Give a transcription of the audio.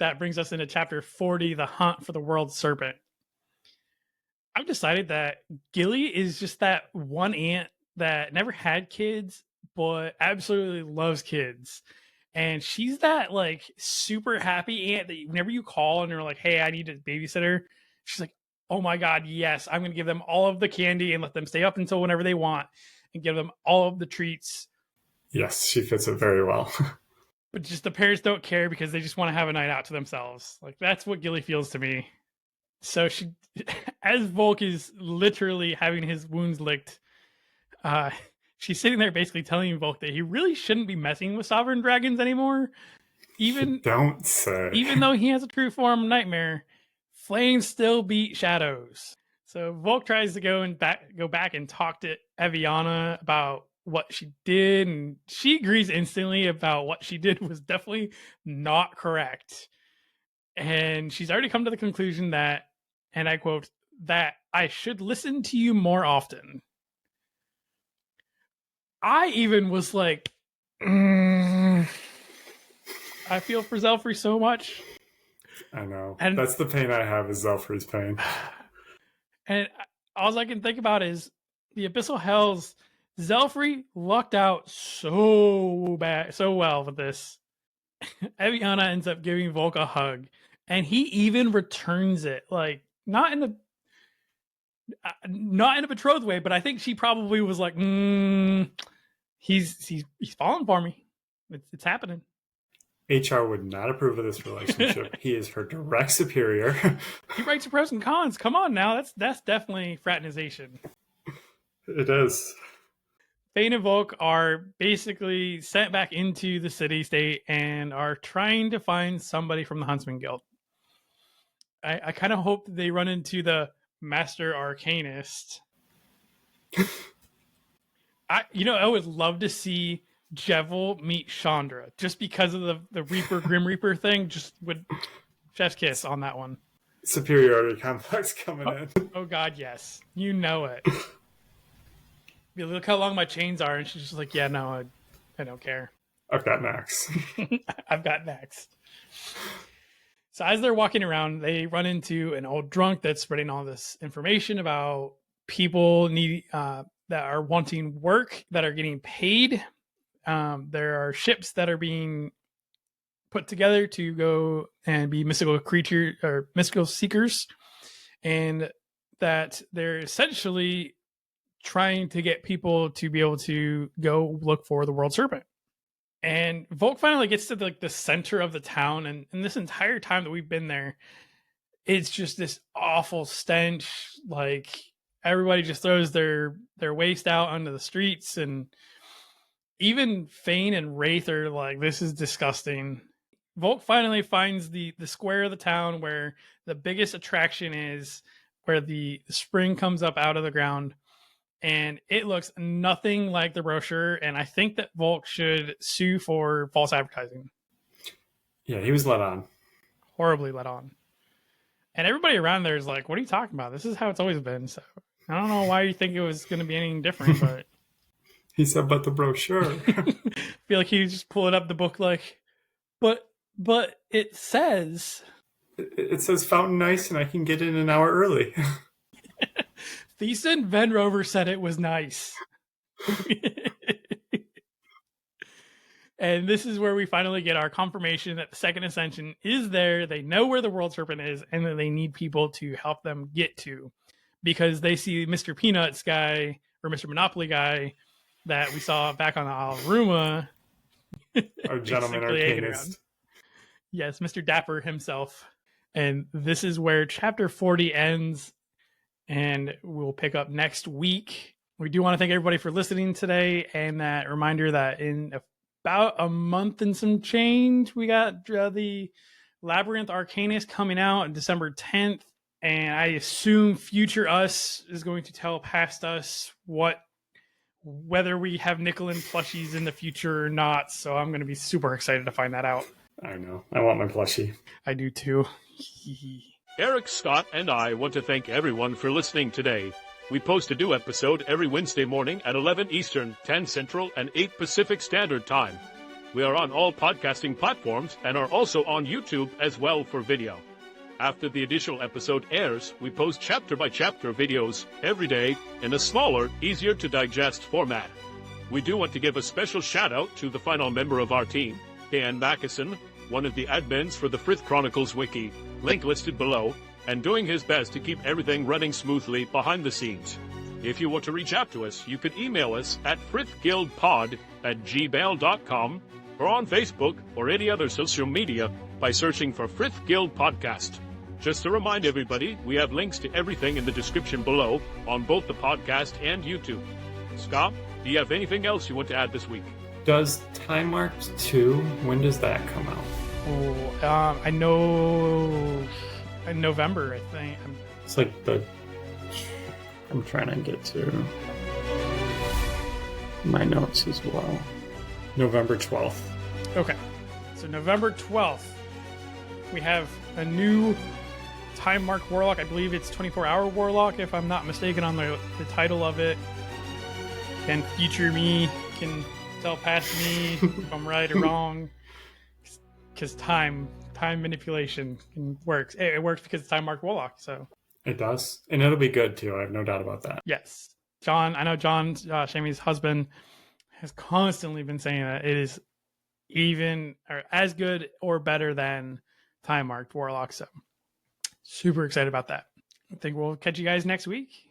that brings us into chapter 40, the hunt for the world serpent. I've decided that Gillie is just that one aunt that never had kids, but absolutely loves kids. And she's that like super happy aunt that whenever you call and you're like, hey, I need a babysitter, she's like, oh my God, yes, I'm going to give them all of the candy and let them stay up until whenever they want and give them all of the treats. Yes, she fits it very well. But just the parents don't care because they just want to have a night out to themselves. Like, that's what Gillie feels to me. So she, as Volke is literally having his wounds licked, she's sitting there basically telling Volke that he really shouldn't be messing with sovereign dragons anymore. Don't say. Even though he has a true form nightmare, flames still beat shadows. So Volke tries to go back and talk to Evianna about what she did, and she agrees instantly about what she did was definitely not correct. And she's already come to the conclusion that, and I quote, that I should listen to you more often. I even was like, I feel for Zelfrey so much. I know. And that's the pain I have, is Zelfrey's pain. And all I can think about is the Abyssal Hells. Zelfrey lucked out so well with this. Evianna ends up giving Volke a hug, and he even returns it, like not in a betrothed way, but I think she probably was like, he's falling for me. It's happening. HR would not approve of this relationship. He is her direct superior. He writes the pros and cons. Come on now, that's definitely fraternization. It is. Fain and Volke are basically sent back into the city-state and are trying to find somebody from the Huntsman Guild. I kind of hope that they run into the Master Arcanist. I would love to see Jevil meet Chandra just because of the Reaper, Grim Reaper thing. Just would chef's kiss on that one. Superiority complex coming in. Oh God, yes. You know it. Look how long my chains are, and she's just like, yeah, no, I don't care. I've got Max. I've got Max. So as they're walking around, they run into an old drunk that's spreading all this information about people that are wanting work, that are getting paid. There are ships that are being put together to go and be mystical creatures or mystical seekers, and that they're essentially trying to get people to be able to go look for the world serpent. And Volke finally gets to the center of the town, and this entire time that we've been there, it's just this awful stench. Like, everybody just throws their waste out onto the streets, and even Fain and Wraith are like, this is disgusting. Volke finally finds the square of the town where the biggest attraction is, where the spring comes up out of the ground. And it looks nothing like the brochure, and I think that Volke should sue for false advertising. Yeah, he was let on. Horribly let on. And everybody around there is like, what are you talking about? This is how it's always been. So I don't know why you think it was going to be anything different, but... He said, but the brochure. I feel like he was just pulling up the book like, but it says... It says Fountain Ice, and I can get in an hour early. Thiessen Venrover said it was nice. And this is where we finally get our confirmation that the second ascension is there. They know where the world serpent is, and that they need people to help them get to, because they see Mr. Peanuts guy, or Mr. Monopoly guy, that we saw back on the Alruma. Our gentleman arcanist. Yes, Mr. Dapper himself. And this is where chapter 40 ends. And we'll pick up next week. We do want to thank everybody for listening today. And that reminder that in about a month and some change, we got the Labyrinth Arcanist coming out on December 10th. And I assume future us is going to tell past us whether we have Nickelan plushies in the future or not. So I'm going to be super excited to find that out. I know. I want my plushie. I do too. Eric, Scott, and I want to thank everyone for listening today. We post a new episode every Wednesday morning at 11 Eastern, 10 Central, and 8 Pacific Standard Time. We are on all podcasting platforms and are also on YouTube as well for video. After the additional episode airs, we post chapter-by-chapter videos every day in a smaller, easier-to-digest format. We do want to give a special shout-out to the final member of our team, Dan Mackison, one of the admins for the Frith Chronicles Wiki, link listed below, and doing his best to keep everything running smoothly behind the scenes. If you want to reach out to us, you can email us at frithguildpod@gmail.com or on Facebook or any other social media by searching for Frith Guild Podcast. Just to remind everybody, we have links to everything in the description below on both the podcast and YouTube. Scott, do you have anything else you want to add this week? Does Time Marked 2, when does that come out? Oh, I know in November, I think. It's like I'm trying to get to my notes as well. November 12th. Okay. So November 12th, we have a new Time Mark Warlock. I believe it's 24-hour Warlock, if I'm not mistaken on the title of it. Can future me, can tell past me if I'm right or wrong. Because time manipulation works. It works because it's Time Mark Warlock, so. It does. And it'll be good, too. I have no doubt about that. Yes. I know John, Shamey's husband, has constantly been saying that it is even or as good or better than Time Marked Warlock. So super excited about that. I think we'll catch you guys next week.